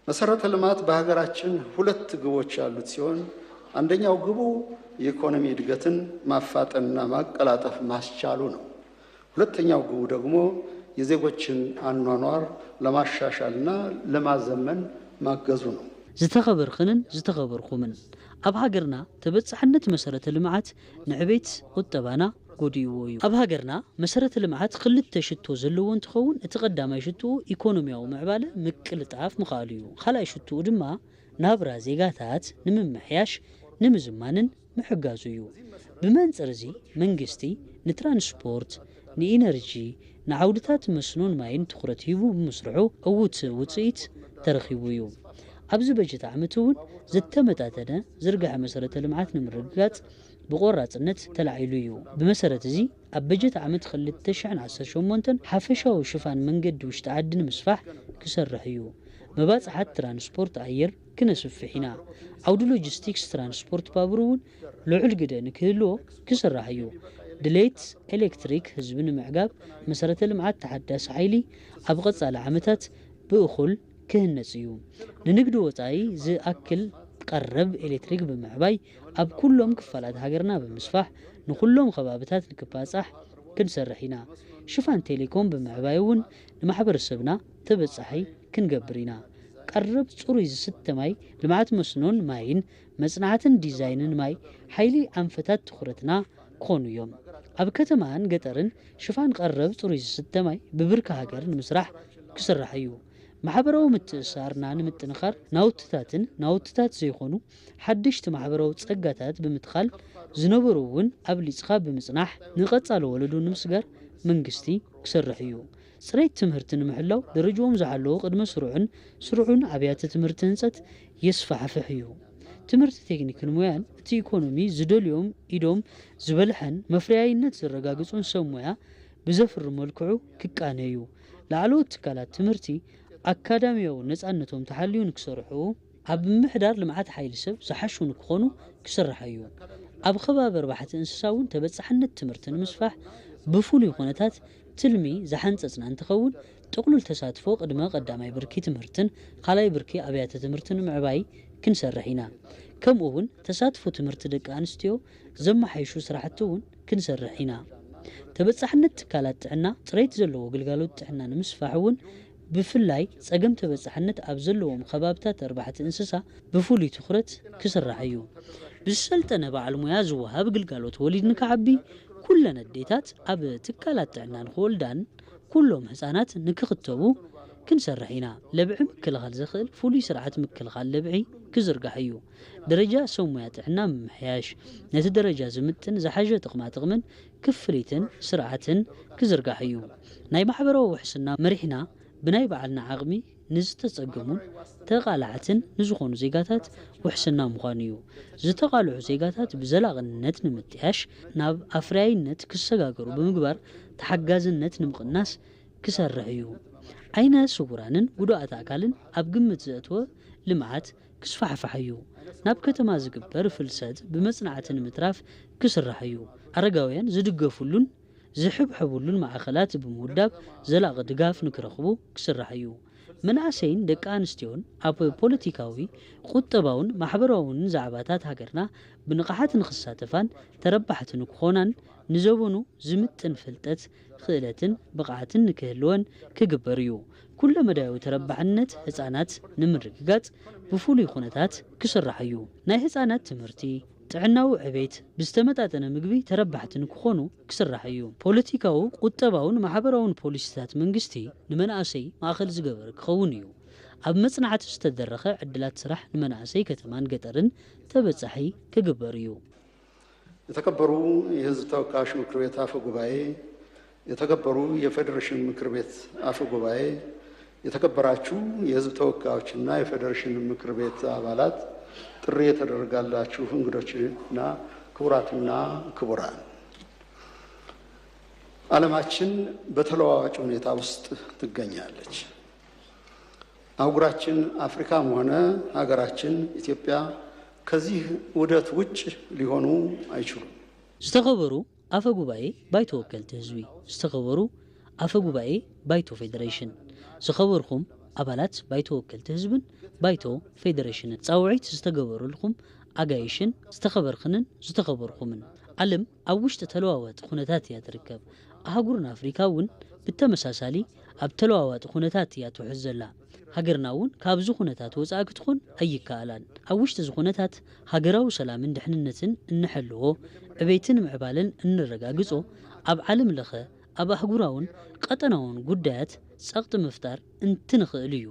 [SPEAKER 1] መሰረተ ልማት በሀገራችን ሁለት ግቦች ያሉት ሲሆን አንደኛው ግቡ የኢኮኖሚ እድገትን ማፋጠንና ማቀላጠፍ ማስቻሉ ነው። ሁለተኛው ግቡ ደግሞ የዜጎችን አኗኗር ለማሻሻልና ለማዘመን ማገዙ ነው።
[SPEAKER 2] ዝተኸበርክንን ዝተኸበርኩምን ኣብ ሃገርና ተበጻሕነት መሰረተ ልምዓት ንዕቤት ቁጠባና ጎዲእዎ እዩ። ኣብ ሃገርና መሰረተ ልምዓት ክልተ ሽቶ ዘለዎ እንትኸውን እቲ ቀዳማይ ሽቶ ኢኮኖሚያዊ ምዕባለ ምቅልጣፍ ምኻሉ እዩ። ካልኣይ ሽቶ ድማ ናብራ ዜጋታት ንምምሕያሽ ንምዝማንን ምሕጋዙ እዩ። ብመንጽር እዚ መንግስቲ ንትራንስፖርት ንኢነርጂ ንዓውድታት መስኖን ማይን ትኩረት ሂቡ ብምስርሑ እውት ውፅኢት ተረኺቡ እዩ። ኣብዚ በጀት ዓመት እውን ዝተመጣጠነ ዝርግሐ መሰረተ ልምዓት ንምርግጋጽ ብቆራጽነት ተላዒሉ እዩ። ብመሰረት እዚ ኣብ በጀት ዓመት 2018 ሓፈሻዊ ሽፋን መንገዲ ውሽጢ ዓዲ ንምስፋሕ ክሰርሕ እዩ። መባጽሓት ትራንስፖርት ኣየር ክነስፍሕ ኢና። ዓውዲ ሎጂስቲክስ ትራንስፖርት ባቡር እውን ልዑል ግደ ንክህልዎ ክስራሕ እዩ። ድሌት ኤሌክትሪክ ህዝቢ ንምዕጋብ መሰረተ ልምዓት ተሓዳሲ ሓይሊ ኣብ ቀጻሊ ዓመታት ብእኹል ክህነጽ እዩ። ንንግዲ ወጻኢ ዝኣክል ቀረብ ኤሌክትሪክ ብምዕባይ ኣብ ኩሎም ክፋላት ሃገርና ብምስፋሕ ንኩሎም ከባቢታት ንክባጻሕ ክንሰርሕ ኢና። ሽፋን ቴሌኮም ብምዕባይ እውን ንማሕበረሰብና ተበጻሒ ክንገብር ኢና። ቀረብ ጽሩይ ዝስተ ማይ ልምዓት መስኖን ማይን መጽናዕትን ዲዛይንን ማይ ሓይሊ ኣንፈታት ትኹረትና ክኾኑ እዮም። ኣብ ከተማን ገጠርን ሽፋን ቀረብ ጽሩይ ዝስተ ማይ ብብርኪ ሃገር ንምስራሕ ክስራሕ እዩ። ማሕበራዊ ምትእስሳርና ንምጥንኻር ናውትታት ዘይኾኑ ሓድሽቲ ማሕበራዊ ጸጋታት ብምትኻል ዝነበሩ እውን ኣብ ሊጽኻ ብምጽናሕ ንቐጻሊ ወለዶ ንምስጋር መንግስቲ ክሰርሕ እዩ። ጽሬት ትምህርቲ ንምሕላው ደረጃኦም ዝሓለዉ ቅድመ ስሩዑን ኣብያተ ትምህርቲ ህንጸት የስፋሕፍሕ እዩ። ትምህርቲ ቴክኒክን ሞያን እቲ ኢኮኖሚ ዝደልዮም ኢዶም ዝበልሐን መፍርያይነት ዝረጋግጹን ሰብ ሞያ ብዘፍሪ መልክዑ ክቃነዩ ላዕለዎት ትካላት ትምህርቲ ኣካዳሚያዊ ነጻነቶም ተሓልዩ ንክሰርሑ ኣብ ምሕዳር ልምዓት ሓይሊ ሰብ ዝሓሹ ንክኾኑ ክስራሕ እዩ። ኣብ ከባቢ ኣርባሕቲ እንስሳ እውን ተበጻሕነት ትምህርቲ ንምስፋሕ ብፍሉይ ኩነታት ትልሚ ዝሓንጸጽና እንትኸውን ጥቕሉል ተሳትፎ ቅድመ ቀዳማይ ብርኪ ትምህርትን ካልኣይ ብርኪ ኣብያተ ትምህርትን ምዕባይ ክንሰርሕ ኢና። ከምኡ እውን ተሳትፎ ትምህርቲ ደቂ ኣንስትዮ ዘመሓይሹ ስራሕቲ እውን ክንሰርሕ ኢና። ተበጻሕነት ትካላት ጥዕና ጽሬት ዘለዎ ግልጋሎት ጥዕና ንምስፋሕ እውን ብፍላይ ጸገም ተበጻሕነት ኣብ ዘለዎም ከባቢታት ኣርባሕቲ እንስሳ ብፍሉይ ትኹረት ክስራሕ እዩ። ብዝሰልጠነ በዓል ሞያ ዝወሃብ ግልጋሎት ወሊድ ንክዓቢ ኩለን ኣዴታት ኣብ ትካላት ጥዕና ንክወልዳን ኩሎም ህፃናት ንክኽተቡ ክንሰርሕ ኢና። ለብዒ ምክልኻል ዘኽእል ፍሉይ ስርዓት ምክልኻል ለብዒ ክዝርጋሕ እዩ። ደረጃ ሰብ ሞያ ጥዕና ምምሕያሽ ነቲ ደረጃ ዝምጥን ዝሓሸ ጥቕማ ጥቕምን ክፍሊትን ስርዓትን ክዝርጋሕ እዩ። ናይ ማሕበራዊ ውሕስና መሪሕና ብናይ በዓልና ዓቕሚ ንዝተጸገሙን ተቓላዕትን ንዝኾኑ ዜጋታት ውሕስና ምዃኑ እዩ። ዝተቓልዑ ዜጋታት ብዘላቕነት ንምጥያሽ ናብ ኣፍርያይነት ክሰጋገሩ ብምግባር ተሓጋዝነት ንምቕናስ ክሰርሕ እዩ። ዓይነ ስውራንን ጉዱኣት ኣካልን ኣብ ግምት ዘእትወ ልምዓት ክስፋሕፋሕ እዩ። ናብ ከተማ ዝግበር ፍልሰት ብመጽናዕቲ ንምትራፍ ክስራሕ እዩ። ኣረጋውያን ዝድገፉሉን ዝሕብሕቡሉን ማዕኸላት ብምውዳብ ዘላቒ ድጋፍ ንክረኽቡ ክስራሕ እዩ። መናእሰይን ደቂ ኣንስትዮን ኣብ ፖለቲካዊ ቁጠባውን ማሕበራውን ዛዕባታት ሃገርና ብንቕሓት ንክሳተፋን ተረባሕቲ ንክኾናን ንዘበኑ ዝምጥን ፍልጠት ክእለትን ብቕዓትን ንክህልወን ክግበር እዩ። ኩለ መዳያዊ ተረባሕነት ህፃናት ንምርግጋጽ ብፍሉይ ኩነታት ክስራሕ እዩ። ናይ ህፃናት ትምህርቲ ጥዕናዊ ዕቤት ብዝተመጣጠነ ምግቢ ተረባሕቲ ንክኾኑ ክስራሕ እዩ። ፖለቲካዊ ቁጠባውን ማሕበራውን ፖሊሲታት መንግስቲ ንመናእሰይ ማእኸል ዝገበረ ክኸውን እዩ። ኣብ መጽናዕቲ ዝተደረኸ ዕድላት ስራሕ ንመናእሰይ ከተማን ገጠርን ተበጻሒ ክግበር እዩ።
[SPEAKER 1] የተከበሩ የህዝብ ተወካዮች ምክር ቤት አፈ ጉባኤ፣ የተከበሩ የፌዴሬሽን ምክር ቤት አፈ ጉባኤ፣ የተከበራችሁ የሕዝብ ተወካዮችና የፌዴሬሽን ምክር ቤት አባላት፣ ጥሪ የተደረጋላችሁ እንግዶችና ክቡራትና ክቡራን፣ ዓለማችን በተለዋዋጭ ሁኔታ ውስጥ ትገኛለች። አህጉራችን አፍሪካም ሆነ ሀገራችን ኢትዮጵያ ከዚህ ውህደት ውጭ ሊሆኑ አይችሉም።
[SPEAKER 2] ዝተኸበሩ አፈ ጉባኤ ባይቶ ወከልቲ ህዝቢ፣ ዝተኸበሩ አፈ ጉባኤ ባይቶ ፌዴሬሽን፣ ዝኸበርኩም አባላት ባይቶ ወከልቲ ህዝብን ባይቶ ፌዴሬሽንን ፃውዒት ዝተገበረልኩም አጋይሽን ዝተኸበርክንን ዝተኸበርኩምን ዓለም ኣብ ውሽጢ ተለዋዋጢ ኩነታት እያ ትርከብ። አህጉርና አፍሪካ እውን ብተመሳሳሊ ኣብ ተለዋዋጢ ኩነታት እያ ትውሕዝ ዘላ። ሃገርና እውን ካብዚ ኩነታት ወፃኢ ክትኮን ኣይከኣላን። ኣብ ውሽጢ እዚ ኩነታት ሃገራዊ ሰላምን ድሕንነትን እንሕልዎ ዕቤትን ምዕባልን እንረጋግጾ ኣብ ዓለም ለኸ ኣብ አህጉራውን ቀጠናውን ጉዳያት ጸቕጢ ምፍጣር እንትንኽእል እዩ።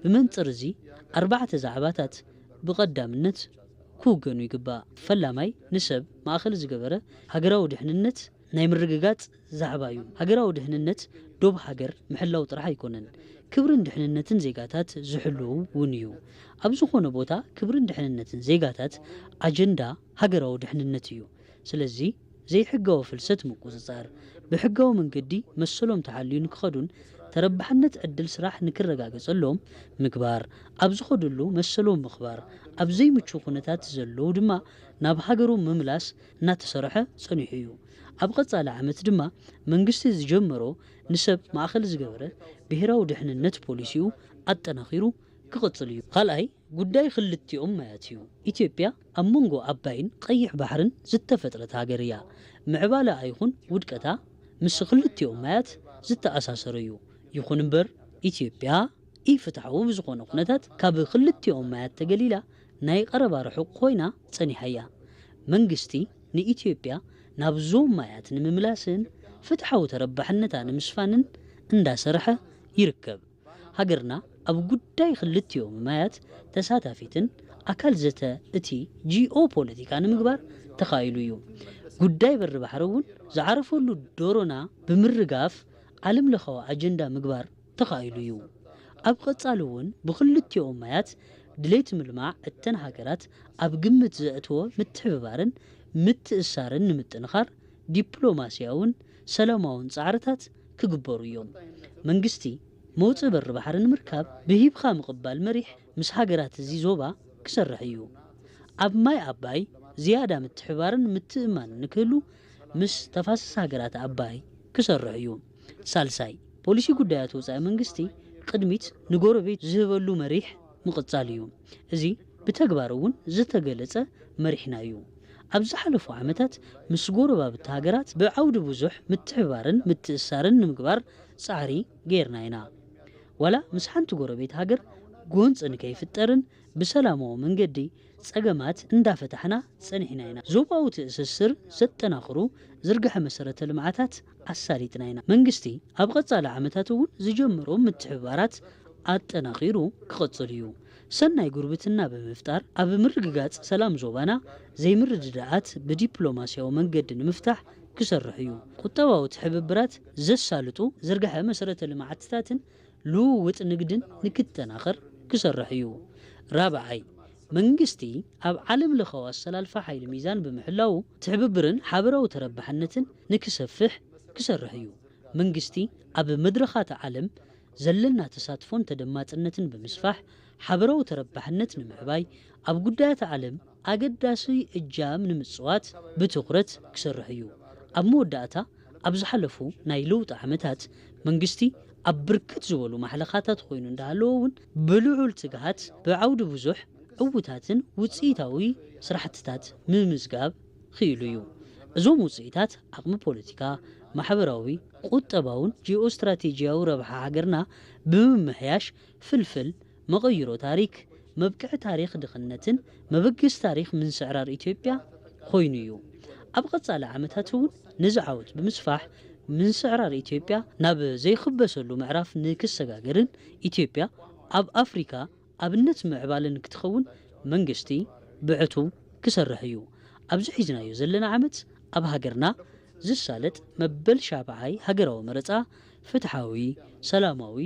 [SPEAKER 2] ብመንፅር እዚ 4 ዛዕባታት ብቐዳምነት ክውገኑ ይግባእ። ፈላማይ ንሰብ ማእኸል ዝገበረ ሃገራዊ ድሕንነት ናይ ምርግጋጽ ዛዕባ እዩ። ሃገራዊ ድሕንነት ዶብ ሃገር ምሕላው ጥራሕ ኣይኮነን፣ ክብርን ድሕንነትን ዜጋታት ዝሕልው እውን እዩ። ኣብ ዝኾነ ቦታ ክብርን ድሕንነትን ዜጋታት ኣጀንዳ ሃገራዊ ድሕንነት እዩ። ስለዚ ዘይሕጋዊ ፍልሰት ምቁፅጻር፣ ብሕጋዊ መንገዲ መሰሎም ተሓልዩ ንክኸዱን ተረባሕነት ዕድል ስራሕ ንክረጋገጸሎም ምግባር፣ ኣብ ዝኸድሉ መሰሎም ምኽባር፣ ኣብ ዘይምቹ ኩነታት ዘለዉ ድማ ናብ ሃገሮም ምምላስ እናተሰርሐ ጸኒሑ እዩ። ኣብ ቀጻሊ ዓመት ድማ መንግስቲ ዝጀመሮ ንሰብ ማእኸል ዝገበረ ብሄራዊ ድሕንነት ፖሊሲኡ ኣጠናኺሩ ክቕጽል እዩ። ካልኣይ ጉዳይ ክልቲኦም ማያት እዩ። ኢትዮጵያ ኣብ መንጎ ኣባይን ቀይሕ ባሕርን ዝተፈጥረት ሃገር እያ። ምዕባላ ኣይኹን ውድቀታ ምስ ክልቲኦም ማያት ዝተኣሳሰረ እዩ። ይኹን እምበር ኢትዮጵያ ኢፍትሓዊ ብዝኾነ ኩነታት ካብ ክልቲኦም ማያት ተገሊላ ናይ ቀረባ ርሑቕ ኮይና ጸኒሓ እያ። መንግስቲ ንኢትዮጵያ ናብ ዞም ማያት ንምምላስን ፍትሓዊ ተረባሕነታ ንምስፋንን እንዳሰርሐ ይርከብ። ሃገርና ኣብ ጉዳይ ክልቲኦም ማያት ተሳታፊትን ኣካል ዘተ እቲ ጂኦ ፖለቲካ ንምግባር ተኻኢሉ እዩ። ጉዳይ በሪ ባሕሪ እውን ዝዓረፈሉ ዶሮና ብምርጋፍ ዓለም ለኻዊ ኣጀንዳ ምግባር ተኻኢሉ እዩ። ኣብ ቀጻሊ እውን ብክልቲኦም ማያት ድሌት ምልማዕ እተን ሃገራት ኣብ ግምት ዘእትዎ ምትሕብባርን ምትእሳርን ንምጥንኻር ዲፕሎማስያውን ሰላማውን ጻዕርታት ክግበሩ እዮም። መንግስቲ መውፅእ በሪ ባሕሪ ንምርካብ ብሂብካ ምቕባል መሪሕ ምስ ሃገራት እዚ ዞባ ክሰርሕ እዩ። ኣብ ማይ ኣባይ ዝያዳ ምትሕባርን ምትእማን ንክህሉ ምስ ተፋሰስ ሃገራት ኣባይ ክሰርሕ እዩ። ሳልሳይ ፖሊሲ ጉዳያት ወፃኢ መንግስቲ ቅድሚት ንጎረቤት ዝህበሉ መሪሕ ምቕጻል እዩ። እዚ ብተግባር እውን ዝተገለጸ መሪሕና እዩ። ኣብ ዝሓለፉ ዓመታት ምስ ጎረባብቲ ሃገራት ብዓውዲ ብዙሕ ምትሕባርን ምትእሳርን ንምግባር ጻዕሪ ጌርና ኢና። ዋላ ምስ ሓንቲ ጎረቤት ሃገር ጎንፂ ንከይፍጠርን ብሰላማዊ መንገዲ ጸገማት እንዳፈታሕና ጸኒሕና ኢና። ዞባዊ ትእስስር ዘጠናኽሩ ዝርግሐ መሰረተ ልምዓታት ኣሳሊጥና ኢና። መንግስቲ ኣብ ቀጻሊ ዓመታት እውን ዝጀመሮም ምትሕብባራት ኣጠናኺሩ ክቐጽል እዩ። ሰናይ ጉርብትና ብምፍጣር ኣብ ምርግጋጽ ሰላም ዞባና ዘይምርድዳኣት ብዲፕሎማስያዊ መንገዲ ንምፍታሕ ክሰርሕ እዩ። ቁጠባዊ ትሕብብራት ዘሳልጡ ዝርግሐ መሰረተ ልምዓትታትን ልውውጥ ንግድን ንክጠናኸር ክሰርሕ እዩ። ራብዓይ መንግስቲ ኣብ ዓለም ለኻዊ ኣሰላልፋ ሓይሊ ሚዛን ብምሕላው ትሕብብርን ሓበራዊ ተረባሕነትን ንክሰፍሕ ክሰርሕ እዩ። መንግስቲ ኣብ መድረኻት ዓለም ዘለና ተሳትፎን ተደማጽነትን ብምስፋሕ ሓበራዊ ተረባሕነት ንምዕባይ ኣብ ጉዳያት ዓለም ኣገዳሲ እጃም ንምጽዋት ብትኹረት ክሰርሕ እዩ። ኣብ መወዳእታ ኣብ ዝሓለፉ ናይ ለውጢ ዓመታት መንግስቲ ኣብ ብርክት ዝበሉ ማሕለኻታት ኮይኑ እንዳሃለዎ እውን ብልዑል ትግሃት ብዓውዲ ብዙሕ ዕውታትን ውፅኢታዊ ስራሕትታት ምምዝጋብ ክኢሉ እዩ። እዞም ውፅኢታት ዓቕሚ ፖለቲካ፣ ማሕበራዊ፣ ቁጠባውን ጂኦስትራቴጂያዊ ረብሓ ሃገርና ብምምሕያሽ ፍልፍል መቐይሮ ታሪክ፣ መብቅዒ ታሪክ ድኽነትን መበገስ ታሪክ ምንስዕራር ኢትዮጵያ ኮይኑ እዩ። ኣብ ቀጻሊ ዓመታት እውን ነዚ ዓወት ብምስፋሕ ምንስዕራር ኢትዮጵያ ናብ ዘይኽበሰሉ ምዕራፍ ንክሰጋገርን ኢትዮጵያ ኣብ ኣፍሪካ ኣብነት ምዕባልን ክትኸውን መንግስቲ ብዕቱብ ክሰርሕ እዩ። ኣብዚ ሒዝናዮ ዘለና ዓመት ኣብ ሃገርና ዝሳለጥ መበል ሻብዓይ ሃገራዊ መረፃ ፍትሓዊ ሰላማዊ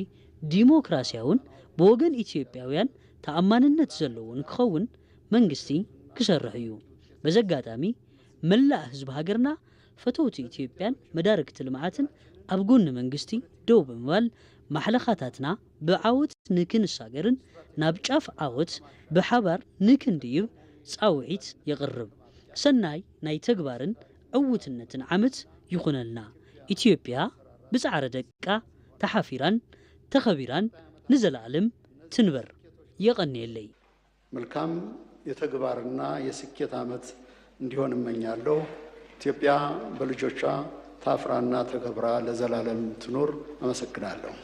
[SPEAKER 2] ዲሞክራሲያውን በወገን ኢትዮጵያውያን ተኣማንነት ዘለውን ክኸውን መንግስቲ ክሰርሕ እዩ በዘጋጣሚ መላእ ህዝብ ሃገርና ፈተውቲ ኢትዮጵያን መዳርክቲ ልምዓትን ኣብ ጎኒ መንግስቲ ደው ብምባል ማሕለኻታትና ብዓወት ንክንሳገርን ናብ ጫፍ ዓወት ብሓባር ንክንድይብ ፃውዒት የቕርብ ሰናይ ናይ ተግባርን ዕውትነትን ዓመት ይኹነልና ኢትዮጵያ ብፃዕረ ደቃ ተሓፊራን ተኸቢራን ንዘላለም ትንበር የቀንየለይ
[SPEAKER 1] መልካም የተግባርና የስኬት ዓመት እንዲሆን እመኛለሁ። ኢትዮጵያ በልጆቿ ታፍራና ተከብራ ለዘላለም ትኑር። አመሰግናለሁ።